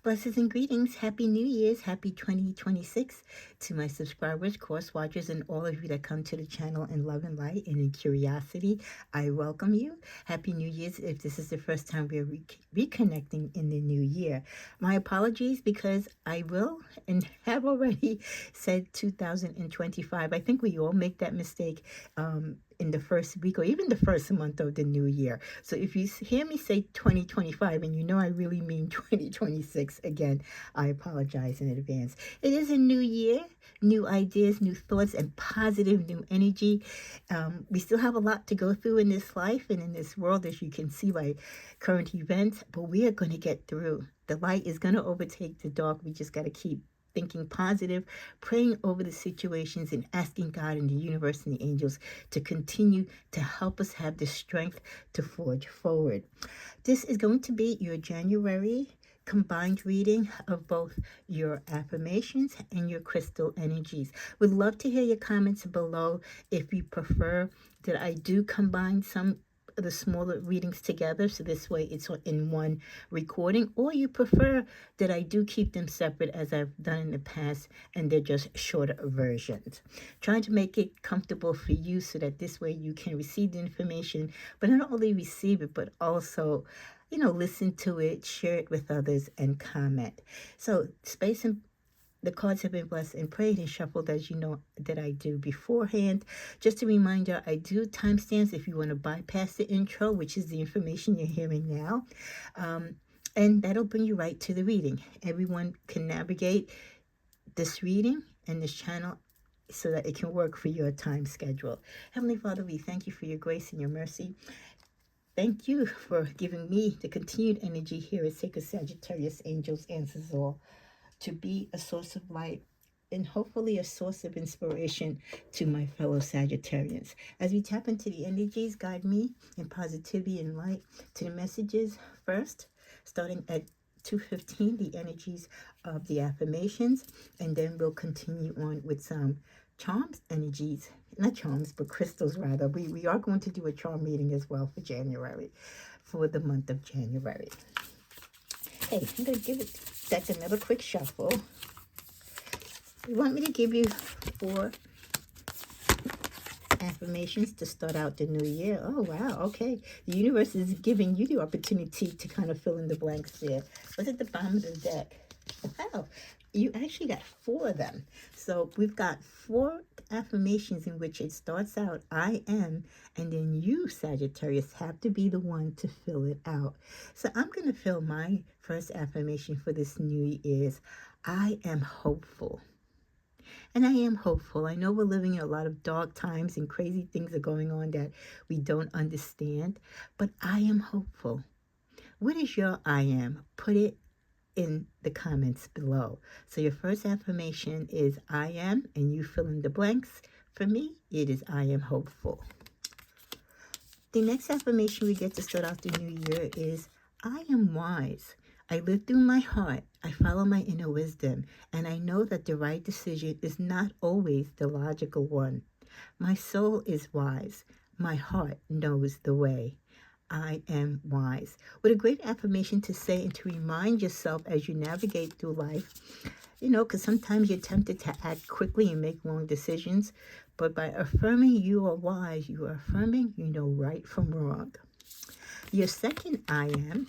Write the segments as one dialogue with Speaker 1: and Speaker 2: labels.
Speaker 1: Blessings and greetings. Happy New Year's. Happy 2026 to my subscribers, course watchers, and all of you that come to the channel in love and light and in curiosity. I welcome you. Happy New Year's if this is the first time we're reconnecting in the new year. My apologies because I will and have already said 2025. I think we all make that mistake in the first week or even the first month of the new year. So if you hear me say 2025 and you know I really mean 2026, again, I apologize in advance. It is a new year, new ideas, new thoughts, and positive new energy. We still have a lot to go through in this life and in this world, as you can see by current events, but we are going to get through. The light is going to overtake the dark. We just got to keep thinking positive, praying over the situations, and asking God and the universe and the angels to continue to help us have the strength to forge forward. This is going to be your January combined reading of both your affirmations and your crystal energies. Would love to hear your comments below if you prefer that I do combine some the smaller readings together, so this way it's in one recording, or you prefer that I do keep them separate as I've done in the past and they're just shorter versions. Trying to make it comfortable for you so that this way you can receive the information, but not only receive it, but also listen to it, share it with others, and comment. So space and the cards have been blessed and prayed and shuffled, as you know that I do beforehand. Just a reminder, I do timestamps if you want to bypass the intro, which is the information you're hearing now. And that'll bring you right to the reading. Everyone can navigate this reading and this channel so that it can work for your time schedule. Heavenly Father, we thank you for your grace and your mercy. Thank you for giving me the continued energy here at Sacred Sagittarius Angels Answers All, to be a source of light and hopefully a source of inspiration to my fellow Sagittarians. As we tap into the energies, guide me in positivity and light to the messages first, starting at 2:15, the energies of the affirmations, and then we'll continue on with some charms energies, not charms, but crystals rather. We are going to do a charm reading as well for January, for the month of January. Okay, I'm going to give it that's another quick shuffle. You want me to give you 4 affirmations to start out the new year? Oh, wow. Okay. The universe is giving you the opportunity to kind of fill in the blanks there. What's at the bottom of the deck? Wow. You actually got 4 of them. So we've got 4 affirmations in which it starts out, I am, and then you, Sagittarius, have to be the one to fill it out. So I'm going to fill my first affirmation for this new year is, I am hopeful. And I am hopeful. I know we're living in a lot of dark times and crazy things are going on that we don't understand, but I am hopeful. What is your I am? Put it in the comments below. So your first affirmation is I am, and you fill in the blanks. For me, it is I am hopeful. The next affirmation we get to start out the new year is I am wise. I live through my heart. I follow my inner wisdom, and I know that the right decision is not always the logical one. My soul is wise. My heart knows the way. I am wise. What a great affirmation to say and to remind yourself as you navigate through life. Because sometimes you're tempted to act quickly and make wrong decisions. But by affirming you are wise, you are affirming you know right from wrong. Your second I am,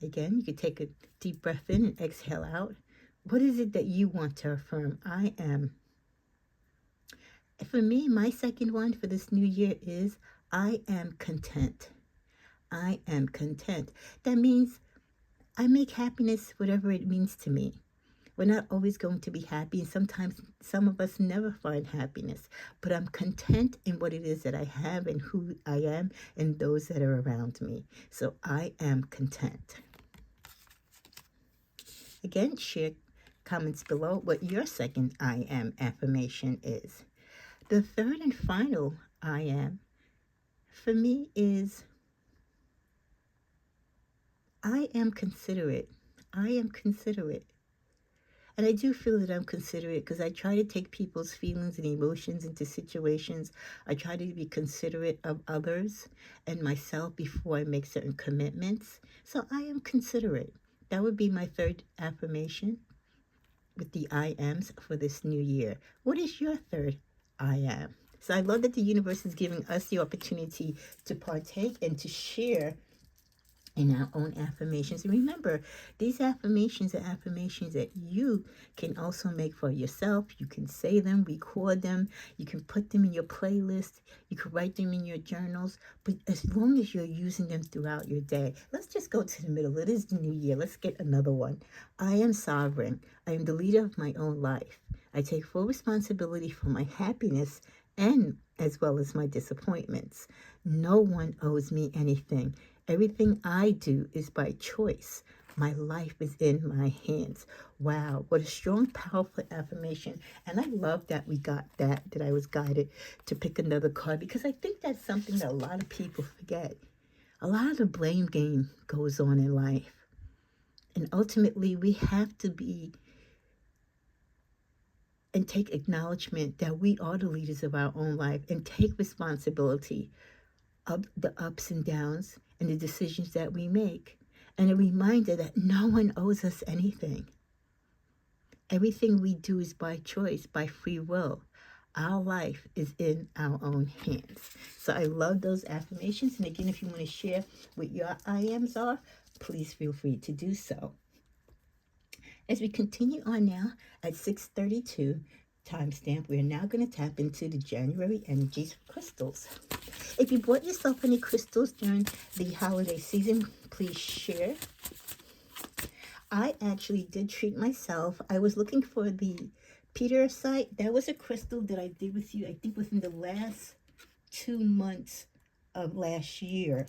Speaker 1: again, you can take a deep breath in and exhale out. What is it that you want to affirm? I am. For me, my second one for this new year is I am content. I am content. That means I make happiness whatever it means to me. We're not always going to be happy, and sometimes some of us never find happiness. But I'm content in what it is that I have and who I am and those that are around me. So I am content. Again, share comments below what your second I am affirmation is. The third and final I am for me is I am considerate. I am considerate. And I do feel that I'm considerate because I try to take people's feelings and emotions into situations. I try to be considerate of others and myself before I make certain commitments. So I am considerate. That would be my third affirmation with the I ams for this new year. What is your third I am? So I love that the universe is giving us the opportunity to partake and to share in our own affirmations. And remember, these affirmations are affirmations that you can also make for yourself. You can say them, record them, you can put them in your playlist, you can write them in your journals, but as long as you're using them throughout your day. Let's just go to the middle. It is the new year. Let's get another one. I am sovereign. I am the leader of my own life. I take full responsibility for my happiness and as well as my disappointments. No one owes me anything. Everything I do is by choice. My life is in my hands. Wow, what a strong, powerful affirmation. And I love that we got that I was guided to pick another card, because I think that's something that a lot of people forget. A lot of the blame game goes on in life. And ultimately, we have to be and take acknowledgement that we are the leaders of our own life and take responsibility of the ups and downs and the decisions that we make. And a reminder that no one owes us anything. Everything we do is by choice, by free will. Our life is in our own hands. So I love those affirmations. And again, if you want to share what your I ams are, please feel free to do so. As we continue on now at 6:32 timestamp, we are now going to tap into the January energies for crystals. If you bought yourself any crystals during the holiday season, please share. I actually did treat myself. I was looking for the Petersite. That was a crystal that I did with you, I think, within the last 2 months of last year.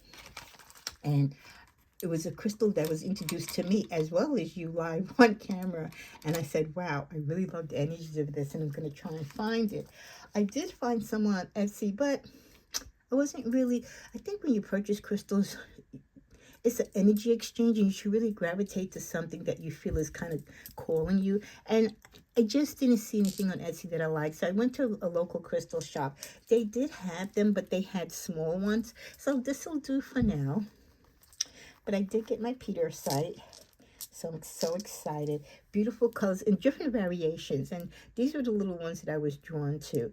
Speaker 1: And it was a crystal that was introduced to me as well as you live on camera. And I said, wow, I really love the energies of this, and I'm going to try and find it. I did find some on Etsy, but I wasn't really, I think when you purchase crystals, it's an energy exchange, and you should really gravitate to something that you feel is kind of calling you. And I just didn't see anything on Etsy that I liked. So I went to a local crystal shop. They did have them, but they had small ones. So this will do for now. But I did get my Petersite. So I'm so excited. Beautiful colors in different variations. And these are the little ones that I was drawn to.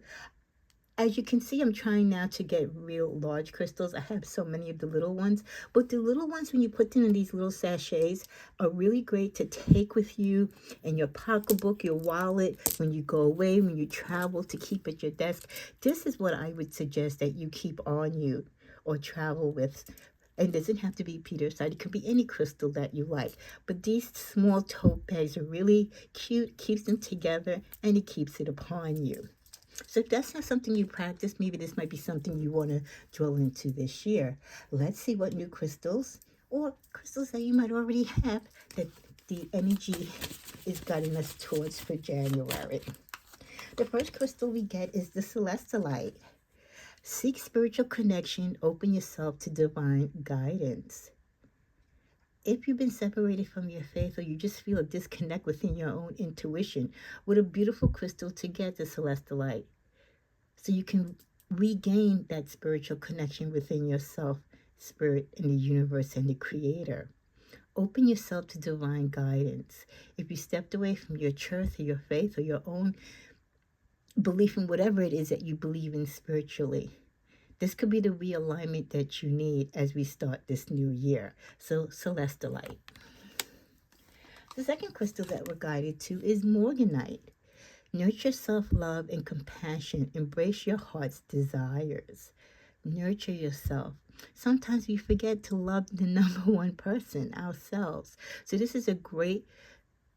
Speaker 1: As you can see, I'm trying now to get real large crystals. I have so many of the little ones. But the little ones, when you put them in these little sachets, are really great to take with you in your pocketbook, your wallet, when you go away, when you travel, to keep at your desk. This is what I would suggest that you keep on you or travel with. And it doesn't have to be Petersite. It could be any crystal that you like. But these small tote bags are really cute, keeps them together, and it keeps it upon you. So if that's not something you practice, maybe this might be something you want to drill into this year. Let's see what new crystals or crystals that you might already have that the energy is guiding us towards for January. The first crystal we get is the celestolite. Seek spiritual connection. Open yourself to divine guidance. If you've been separated from your faith, or you just feel a disconnect within your own intuition, what a beautiful crystal to get, the celestolite. So you can regain that spiritual connection within yourself, spirit, and the universe and the creator. Open yourself to divine guidance. If you stepped away from your truth or your faith or your own belief in whatever it is that you believe in spiritually, this could be the realignment that you need as we start this new year. So, celestolite. The second crystal that we're guided to is morganite. Nurture self-love and compassion. Embrace your heart's desires. Nurture yourself. Sometimes we forget to love the number one person, ourselves. So this is a great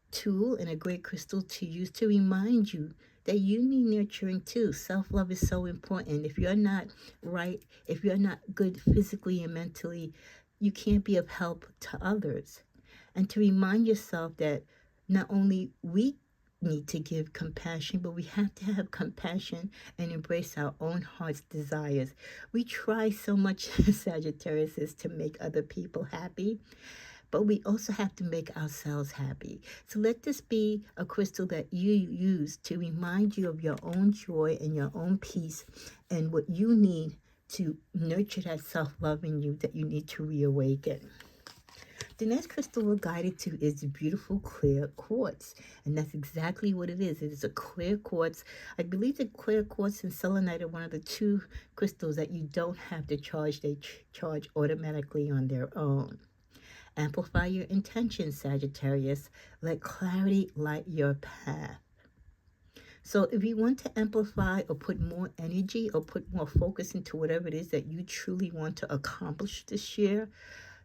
Speaker 1: tool and a great crystal to use to remind you that you need nurturing too. Self-love is so important. If you're not right, if you're not good physically and mentally, you can't be of help to others. And to remind yourself that not only we need to give compassion, but we have to have compassion and embrace our own heart's desires. We try so much, Sagittarius, to make other people happy, but we also have to make ourselves happy. So let this be a crystal that you use to remind you of your own joy and your own peace and what you need to nurture that self-love in you that you need to reawaken. The next crystal we're guided to is the beautiful clear quartz. And that's exactly what it is. It is a clear quartz. I believe that clear quartz and selenite are one of the two crystals that you don't have to charge. They charge automatically on their own. Amplify your intentions, Sagittarius. Let clarity light your path. So if you want to amplify or put more energy or put more focus into whatever it is that you truly want to accomplish this year,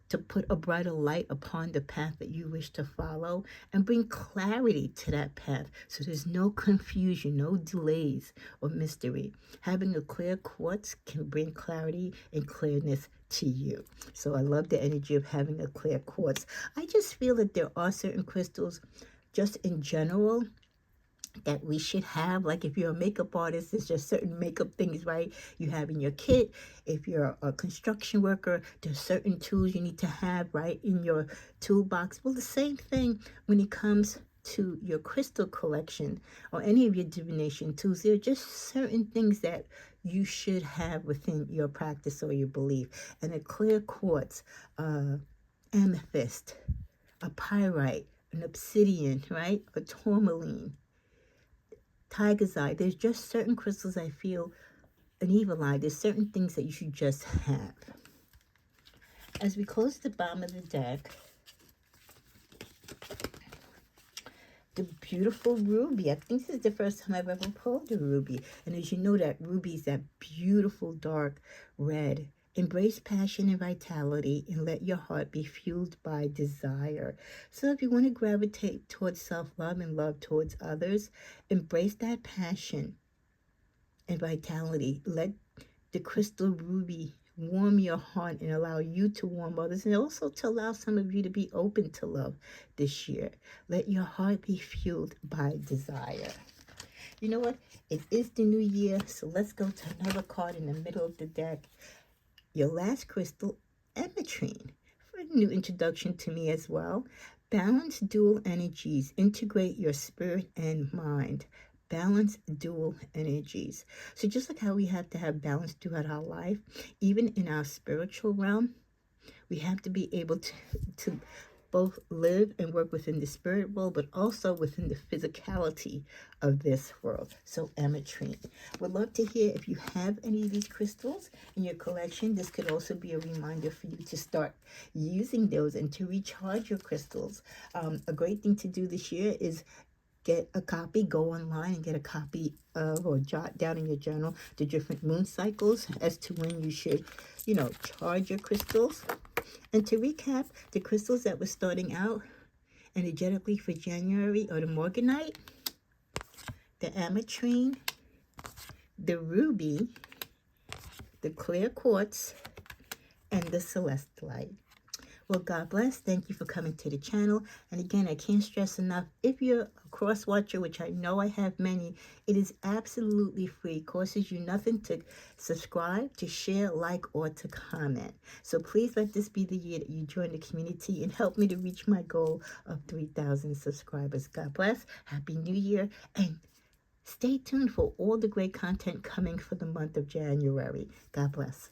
Speaker 1: to put a brighter light upon the path that you wish to follow and bring clarity to that path so there's no confusion, no delays or mystery. Having a clear quartz can bring clarity and clearness to you. So I love the energy of having a clear quartz. I just feel that there are certain crystals just in general that we should have. Like if you're a makeup artist, there's just certain makeup things, right, you have in your kit. If you're a construction worker, there's certain tools you need to have, right, in your toolbox. Well, the same thing when it comes to your crystal collection or any of your divination tools. There are just certain things that you should have within your practice or your belief. And a clear quartz, amethyst, a pyrite, an obsidian, right, a tourmaline, tiger's eye. There's just certain crystals I feel, an evil eye. There's certain things that you should just have. As we close the bottom of the deck, the beautiful ruby. I think this is the first time I've ever pulled a ruby. And as you know, that ruby is that beautiful dark red. Embrace passion and vitality and let your heart be fueled by desire. So if you want to gravitate towards self-love and love towards others, embrace that passion and vitality. Let the crystal ruby warm your heart and allow you to warm others, and also to allow some of you to be open to love this year. Let your heart be fueled by desire. You know what? It is the new year, so let's go to another card in the middle of the deck. Your last crystal, ametrine, for a new introduction to me as well. Balance dual energies. Integrate your spirit and mind. Balance dual energies. So just like how we have to have balance throughout our life, even in our spiritual realm, we have to be able to both live and work within the spirit world, but also within the physicality of this world. So ametrine. Would love to hear if you have any of these crystals in your collection. This could also be a reminder for you to start using those and to recharge your crystals. A great thing to do this year is get a copy, go online and get a copy of, or jot down in your journal, the different moon cycles as to when you should, charge your crystals. And to recap, the crystals that were starting out energetically for January are the morganite, the ametrine, the ruby, the clear quartz, and the celestite. Well, God bless. Thank you for coming to the channel. And again, I can't stress enough, if you're a cross watcher, which I know I have many, it is absolutely free. It costs you nothing to subscribe, to share, like, or to comment. So please let this be the year that you join the community and help me to reach my goal of 3,000 subscribers. God bless. Happy New Year. And stay tuned for all the great content coming for the month of January. God bless.